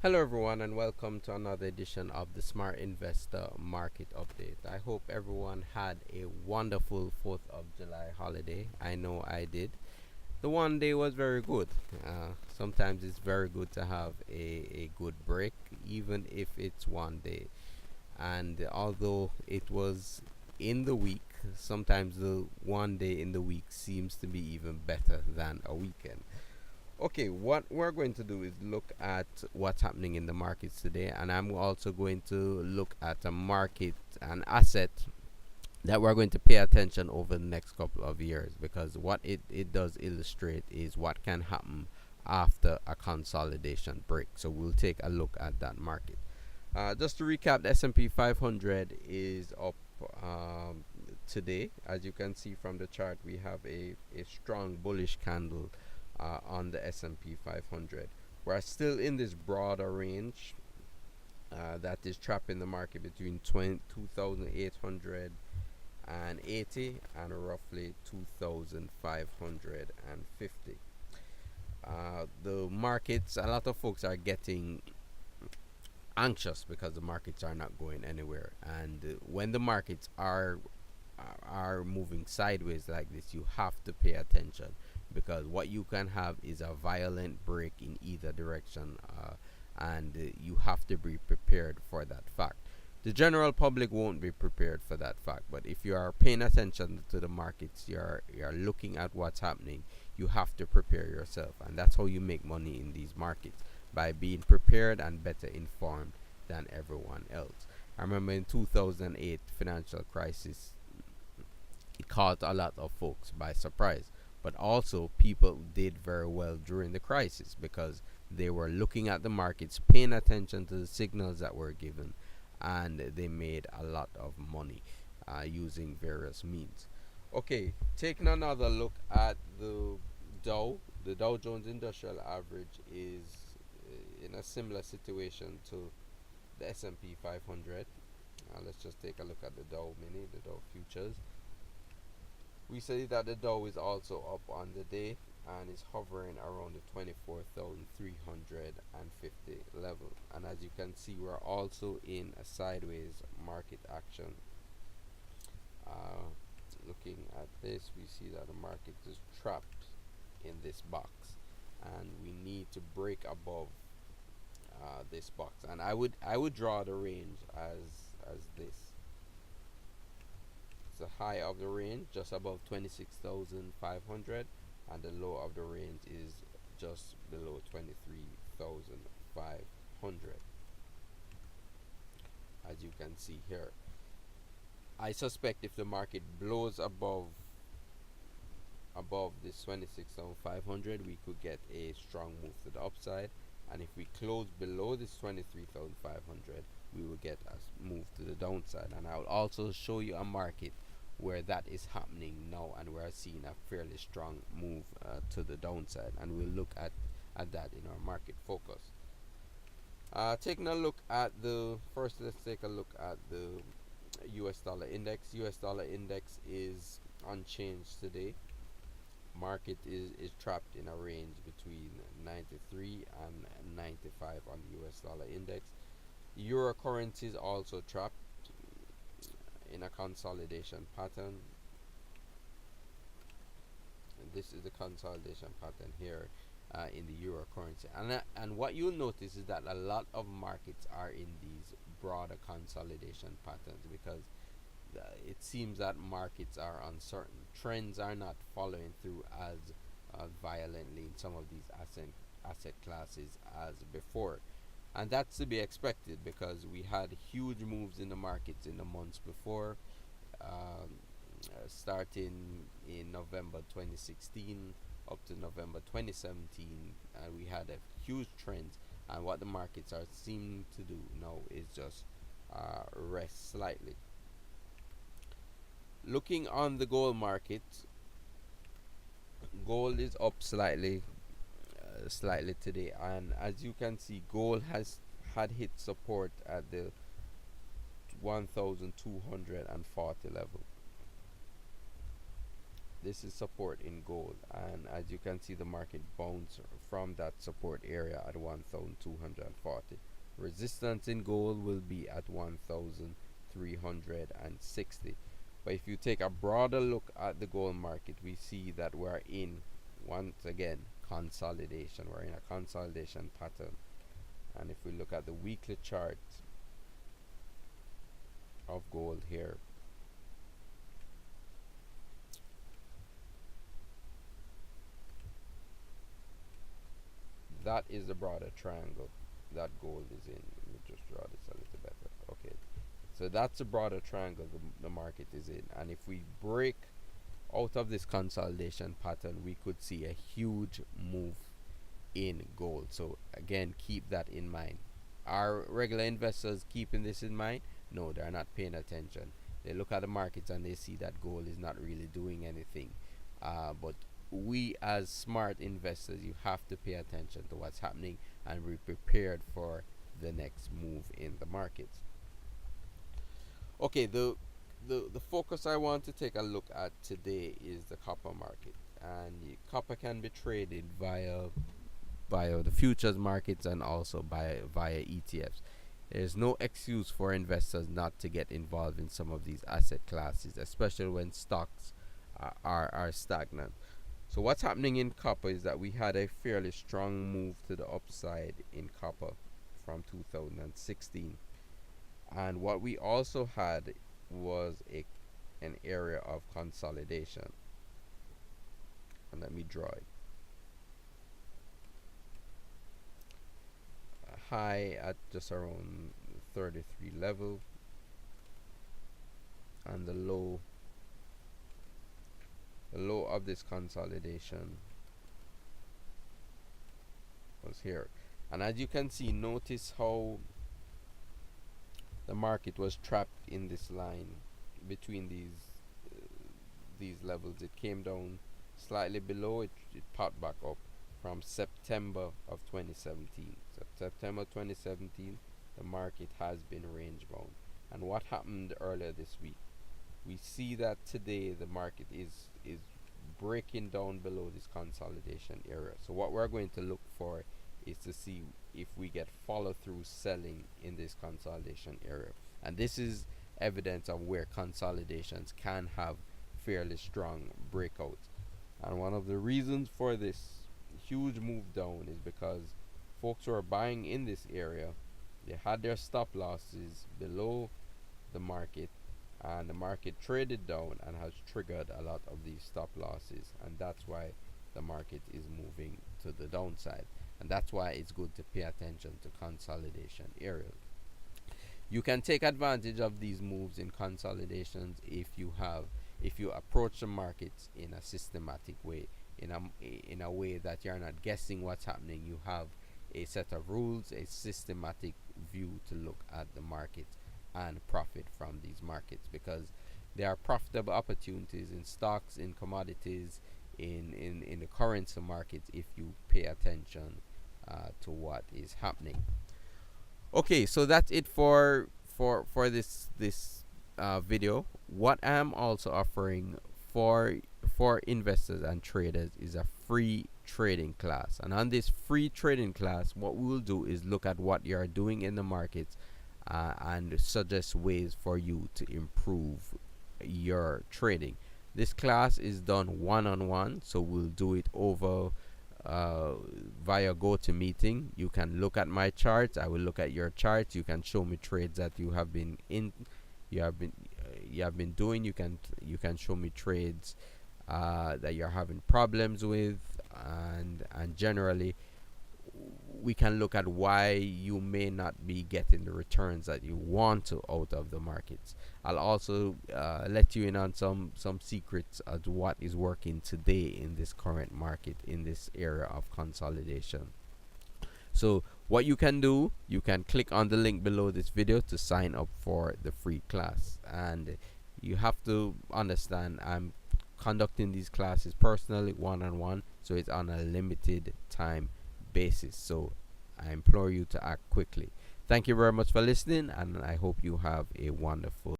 Hello, everyone, and welcome to another edition of the Smart Investor Market Update. I hope everyone had a wonderful 4th of July holiday. I know I did. The one day was very good. Sometimes it's very good to have a good break, even if it's one day. And although it was in the week, sometimes the one day in the week seems to be even better than a weekend. Okay, what we're going to do is look at what's happening in the markets today, and I'm also going to look at a market, an asset that we're going to pay attention over the next couple of years, because what it does illustrate is what can happen after a consolidation break. So we'll take a look at that market. Just to recap, the S&P 500 is up today. As you can see from the chart, we have a strong bullish candle on the S&P 500. We're still in this broader range that is trapping the market between 2,880 and roughly 2,550. The markets, a lot of folks are getting anxious because the markets are not going anywhere, and when the markets are moving sideways like this, you have to pay attention, because what you can have is a violent break in either direction, and you have to be prepared for that fact. The general public won't be prepared for that fact, but if you are paying attention to the markets, you're looking at what's happening, you have to prepare yourself, and that's how you make money in these markets, by being prepared and better informed than everyone else. I remember in 2008 financial crisis, it caught a lot of folks by surprise. But also, people did very well during the crisis because they were looking at the markets, paying attention to the signals that were given, and they made a lot of money using various means. Okay, taking another look at the Dow, the Dow Jones Industrial Average is in a similar situation to the S&P 500. Let's just take a look at the Dow Mini, the Dow Futures. We see that the Dow is also up on the day and is hovering around the 24,350 level. And as you can see, we're also in a sideways market action. Looking at this, we see that the market is trapped in this box, and we need to break above this box. And I would draw the range as this. The high of the range just above 26,500, and the low of the range is just below 23,500, as you can see here. I suspect if the market blows above this 26,500, we could get a strong move to the upside, and if we close below this 23,500, we will get a move to the downside. And I'll also show you a market where that is happening now, and we're seeing a fairly strong move to the downside, and we'll look at that in our market focus. Taking a look at the first, let's take a look at the US dollar index. US dollar index is unchanged today. Market is trapped in a range between 93 and 95 on the US dollar index. Euro currency is also trapped in a consolidation pattern. And this is the consolidation pattern here in the euro currency, and what you'll notice is that a lot of markets are in these broader consolidation patterns, because it seems that markets are uncertain. Trends are not following through as violently in some of these asset classes as before, and that's to be expected, because we had huge moves in the markets in the months before, starting in November 2016 up to November 2017, and we had a huge trend. And what the markets are seeming to do now is just rest slightly. Looking on the gold market, gold is up slightly today, and as you can see, gold had hit support at the 1,240 level. This is support in gold, and as you can see, the market bounced from that support area at 1240. Resistance in gold will be at 1360. But if you take a broader look at the gold market, we see that we're in, once again, consolidation. We're in a consolidation pattern. And if we look at the weekly chart of gold here, that is the broader triangle that gold is in. Let me just draw this a little better. Okay, so that's the broader triangle the market is in. And if we break out of this consolidation pattern, we could see a huge move in gold. So again, keep that in mind. Are regular investors keeping this in mind? No, they're not paying attention. They look at the markets and they see that gold is not really doing anything. But we, as smart investors, you have to pay attention to what's happening and be prepared for the next move in the markets. Okay, the focus I want to take a look at today is the copper market, and copper can be traded via the futures markets and also via ETFs. There's no excuse for investors not to get involved in some of these asset classes, especially when stocks are stagnant. So what's happening in copper is that we had a fairly strong move to the upside in copper from 2016, and what we also had was an area of consolidation. And let me draw it. A high at just around 33 level, and the low of this consolidation was here. And as you can see, notice how the market was trapped in this line between these levels. It came down slightly below it, it popped back up from September of 2017. So September 2017, the market has been range bound. And what happened earlier this week? We see that today the market is breaking down below this consolidation area. So what we're going to look for is to see if we get follow through selling in this consolidation area. And this is evidence of where consolidations can have fairly strong breakouts. And one of the reasons for this huge move down is because folks who are buying in this area, they had their stop losses below the market, and the market traded down and has triggered a lot of these stop losses, and that's why the market is moving to the downside. And that's why it's good to pay attention to consolidation areas. You can take advantage of these moves in consolidations if you approach the markets in a systematic way, in a way that you're not guessing what's happening. You have a set of rules, a systematic view to look at the market and profit from these markets, because there are profitable opportunities in stocks, in commodities, in the currency markets if you pay attention to what is happening. Okay, so that's it for this video. What I'm also offering for investors and traders is a free trading class. And on this free trading class, what we will do is look at what you are doing in the markets and suggest ways for you to improve your trading. This class is done one-on-one, so we'll do it over via GoToMeeting. You can look at my charts. I will look at your charts. You can show me trades that you have been doing. You can show me trades that you're having problems with, and generally we can look at why you may not be getting the returns that you want to out of the markets. I'll also let you in on some secrets as to what is working today in this current market, in this area of consolidation. So what you can do, you can click on the link below this video to sign up for the free class. And you have to understand, I'm conducting these classes personally, one-on-one, so it's on a limited time basis, so I implore you to act quickly. Thank you very much for listening, and I hope you have a wonderful